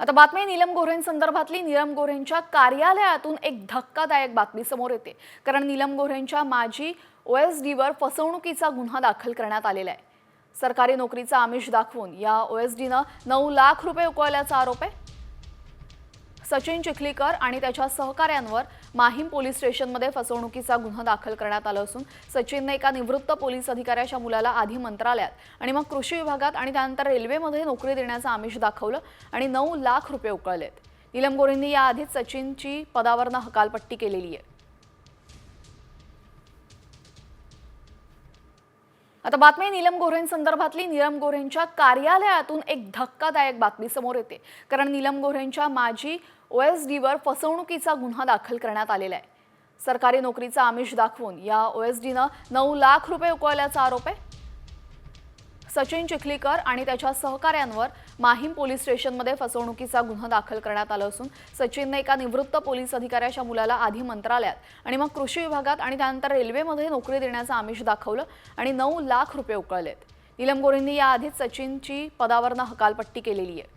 आता बातमी नीलम गोऱ्हेंसंदर्भातली नीलम गोऱ्हेंच्या कार्यालयातून एक धक्कादायक बातमी समोर येते। कारण नीलम गोऱ्हेंच्या माजी ओएसडीवर फसवणुकीचा गुन्हा दाखल करण्यात आलेला आहे। सरकारी नोकरीचा आमिष दाखवून या ओएसडीनं 9 लाख रुपये उकळल्याचा आरोप आहे। सचिन चिखलीकर आणि त्याच्या सहकाऱ्यांवर माहीम पोलीस स्टेशनमध्ये फसवणुकीचा गुन्हा दाखल करण्यात आला असून सचिनने एका निवृत्त पोलीस अधिकाऱ्याच्या मुलाला आधी मंत्रालयात आणि मग कृषी विभागात आणि त्यानंतर रेल्वेमध्ये नोकरी देण्याचं आमिष दाखवलं आणि 9 लाख रुपये उकळलेत। नीलम गोऱ्हेंनी याआधीच सचिनची पदावरनं हकालपट्टी केलेली आहे। आता बातमी नीलम गोऱ्हेंसंदर्भातली नीलम गोऱ्हेंच्या कार्यालयातून एक धक्कादायक बातमी समोर येते। कारण नीलम गोऱ्हेंच्या माजी ओएसडीवर फसवणुकीचा गुन्हा दाखल करण्यात आलेला आहे। सरकारी नोकरीचा आमिष दाखवून या ओएसडीनं 9 लाख रुपये उकळल्याचा आरोप आहे। सचिन चिखलीकर आणि त्याच्या सहकाऱ्यांवर माहीम पोलीस स्टेशनमध्ये फसवणुकीचा गुन्हा दाखल करण्यात आला असून सचिनने एका निवृत्त पोलीस अधिकाऱ्याच्या मुलाला आधी मंत्रालयात आणि मग कृषी विभागात आणि त्यानंतर रेल्वेमध्ये नोकरी देण्याचं आमिष दाखवलं आणि 9 लाख रुपये उकळलेत। नीलम गोऱ्हेंनी याआधीच सचिनची पदावरनं हकालपट्टी केलेली आहे।